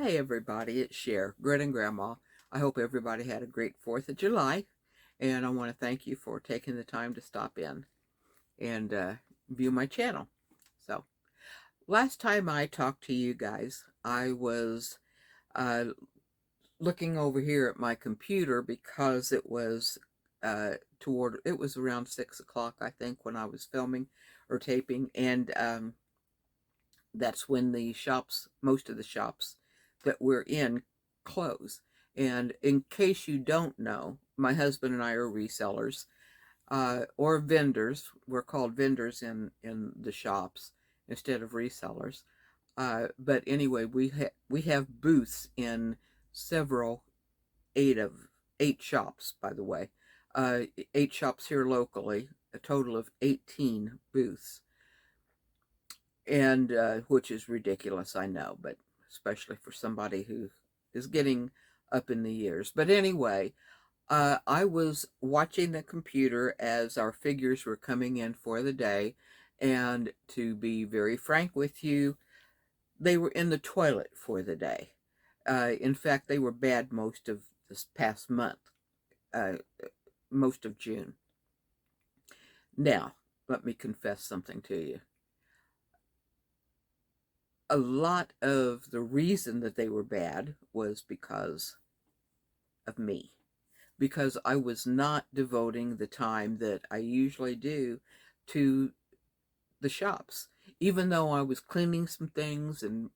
Hi everybody, it's Cher, Grit and Grandma. I hope everybody had a great 4th of July, and I want to thank you for taking the time to stop in and view my channel. So, last time I talked to you guys, I was uh, looking over here at my computer because it was it was around 6 o'clock, I think, when I was filming or taping, and that's when most of the shops that we're in close. And in case you don't know, my husband and I are resellers or vendors. We're called vendors in the shops instead of resellers. But anyway, we have booths in several eight of eight shops, by the way. Eight shops here locally, a total of 18 booths, and which is ridiculous, I know, but especially for somebody who is getting up in the years. But anyway, I was watching the computer as our figures were coming in for the day, and to be very frank with you, they were in the toilet for the day. In fact, they were bad most of this past month, uh, most of June. Now, let me confess something to you. A lot of the reason that they were bad was because of me, because I was not devoting the time that I usually do to the shops. Even though I was cleaning some things and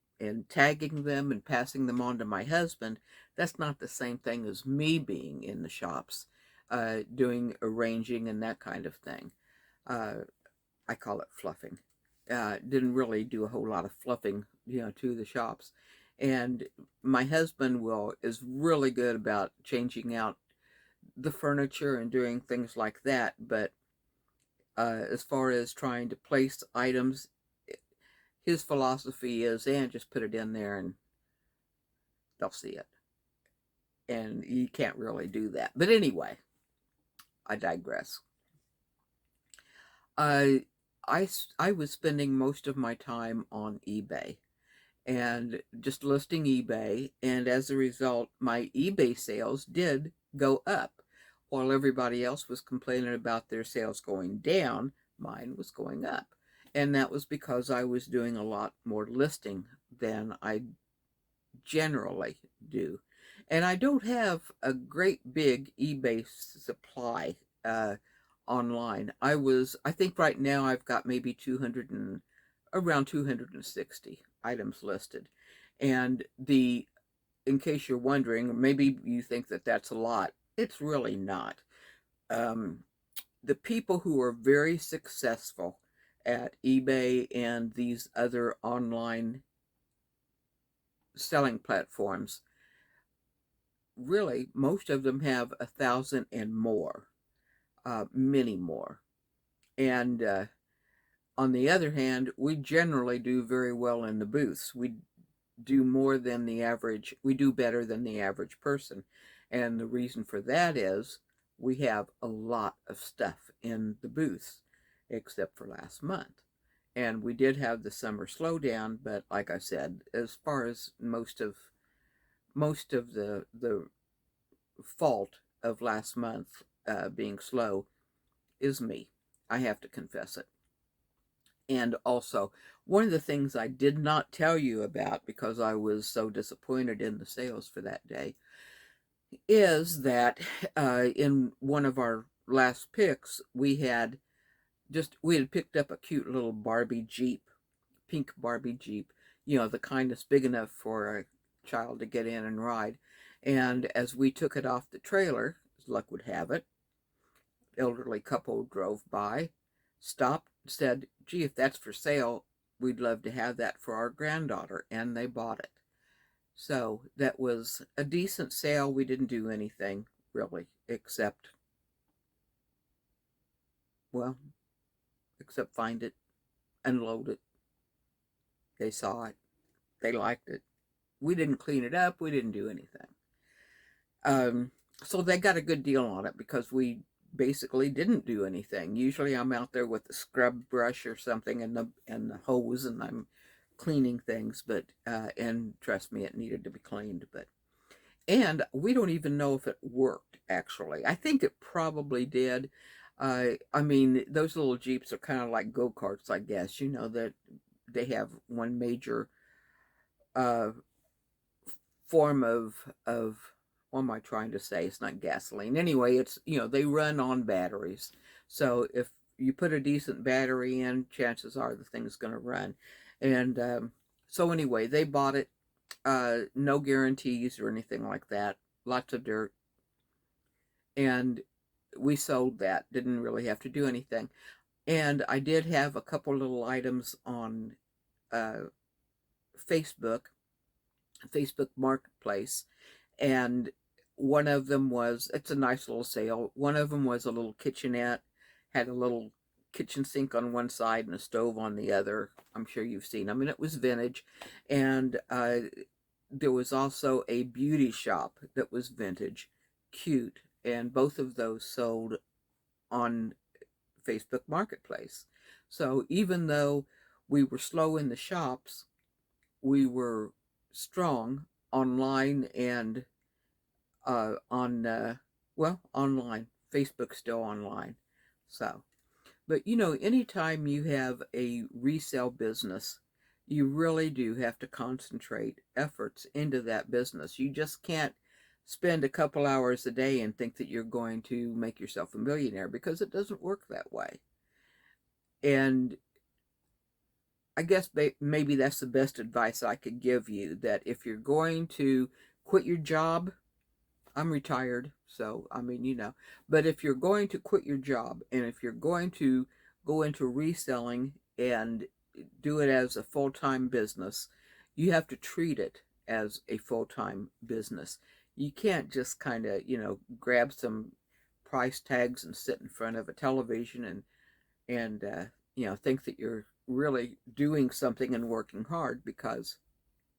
tagging them and passing them on to my husband, that's not the same thing as me being in the shops, doing arranging and that kind of thing. Uh, I call it fluffing. Didn't really do a whole lot of fluffing, to the shops. And my husband is really good about changing out the furniture and doing things like that. But as far as trying to place items, his philosophy is, and just put it in there and they'll see it. And you can't really do that. But anyway, I digress. I, I was spending most of my time on eBay and just listing eBay. And as a result, my eBay sales did go up. While everybody else was complaining about their sales going down, mine was going up. And that was because I was doing a lot more listing than I generally do. And I don't have a great big eBay supply online. I think right now I've got maybe around 260 items listed. And in case you're wondering, maybe you think that that's a lot, it's really not. Um, the people who are very successful at eBay and these other online selling platforms, really, most of them have 1,000 and more, many more. And on the other hand, we generally do very well in the booths. We do more than the average, we do better than the average person. And the reason for that is we have a lot of stuff in the booths, except for last month. And we did have the summer slowdown, but like I said, as far as most of the fault of last month being slow is me. I have to confess it. And also, one of the things I did not tell you about because I was so disappointed in the sales for that day is that in one of our last picks, we had picked up a cute little Barbie Jeep, pink Barbie Jeep, the kind that's big enough for a child to get in and ride. And as we took it off the trailer, as luck would have it, elderly couple drove by, stopped, said, "Gee, if that's for sale, we'd love to have that for our granddaughter," and they bought it. So that was a decent sale. We didn't do anything really well, except find it, unload it. They saw it, they liked it. We didn't clean it up, we didn't do anything. So they got a good deal on it because we basically didn't do anything. Usually I'm out there with the scrub brush or something and the hose, and I'm cleaning things, but and trust me, it needed to be cleaned. But and we don't even know if it worked. Actually, I think it probably did. I mean, those little Jeeps are kind of like go-karts, I guess. You know that they have one major uh, form of what am I trying to say? It's not gasoline. Anyway, it's, you know, they run on batteries. So if you put a decent battery in, chances are the thing's going to run. And so anyway, they bought it. No guarantees or anything like that. Lots of dirt. And we sold that. Didn't really have to do anything. And I did have a couple little items on uh, Facebook, Facebook Marketplace, and one of them was, it's a nice little sale. One of them was a little kitchenette, had a little kitchen sink on one side and a stove on the other. I'm sure you've seen them, and it was vintage. And there was also a beauty shop that was vintage, cute, and both of those sold on Facebook Marketplace. So even though we were slow in the shops, we were strong online and well, online. Facebook's still online. So, but you know, anytime you have a resale business, you really do have to concentrate efforts into that business. You just can't spend a couple hours a day and think that you're going to make yourself a millionaire, because it doesn't work that way. And I guess maybe that's the best advice I could give you, that if you're going to quit your job, I'm retired, so I mean, you know, but if you're going to quit your job and if you're going to go into reselling and do it as a full-time business, you have to treat it as a full-time business. You can't just kind of, you know, grab some price tags and sit in front of a television and you know, think that you're really doing something and working hard, because,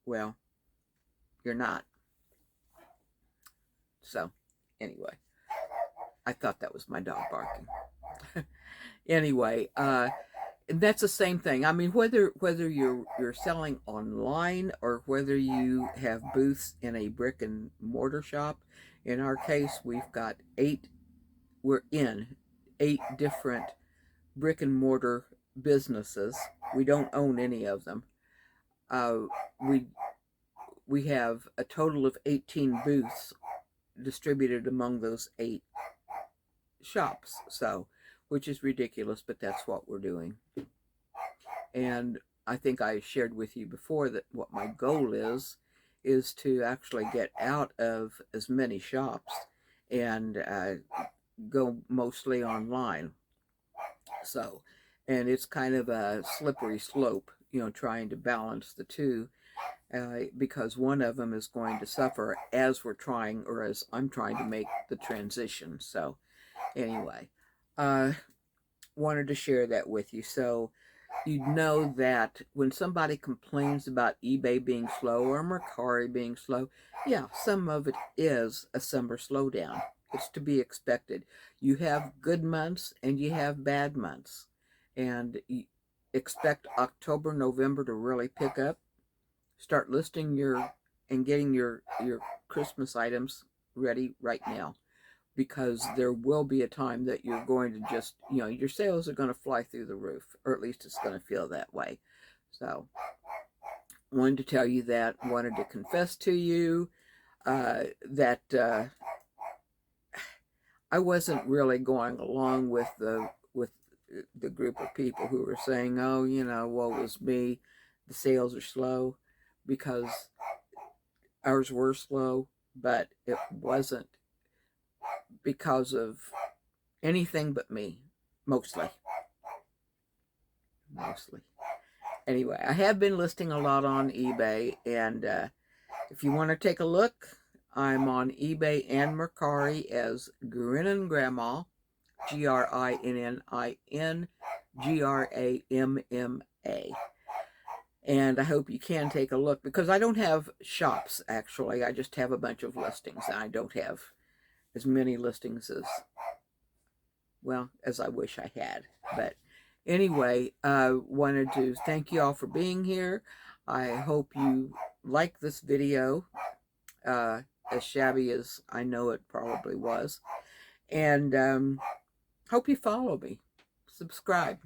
well, you're not. So, anyway, I thought that was my dog barking. Anyway, that's the same thing. I mean, whether you're selling online or whether you have booths in a brick and mortar shop. In our case, we're in 8 different brick and mortar businesses. We don't own any of them. Uh, we we have a total of 18 booths distributed among those 8 shops. So, which is ridiculous, but that's what we're doing. And I think I shared with you before that what my goal is to actually get out of as many shops and go mostly online. So, and it's kind of a slippery slope, you know, trying to balance the two, because one of them is going to suffer as we're trying, or as I'm trying to make the transition. So, anyway, wanted to share that with you. So, you know that when somebody complains about eBay being slow or Mercari being slow, yeah, some of it is a summer slowdown. It's to be expected. You have good months and you have bad months. And you expect October, November to really pick up. Start listing and getting your Christmas items ready right now, because there will be a time that you're going to just, you know, your sales are going to fly through the roof, or at least it's going to feel that way. So, wanted to tell you that, wanted to confess to you that I wasn't really going along with the group of people who were saying, oh, you know, woe is me, the sales are slow, because ours were slow, but it wasn't because of anything but me, mostly. Anyway, I have been listing a lot on eBay, and if you want to take a look, I'm on eBay and Mercari as Grinnin' Grandma, GRINNINGRAMMA. And I hope you can take a look, because I don't have shops, actually. I just have a bunch of listings. I don't have as many listings as I wish I had. But anyway, wanted to thank you all for being here. I hope you like this video, as shabby as I know it probably was. And hope you follow me. Subscribe.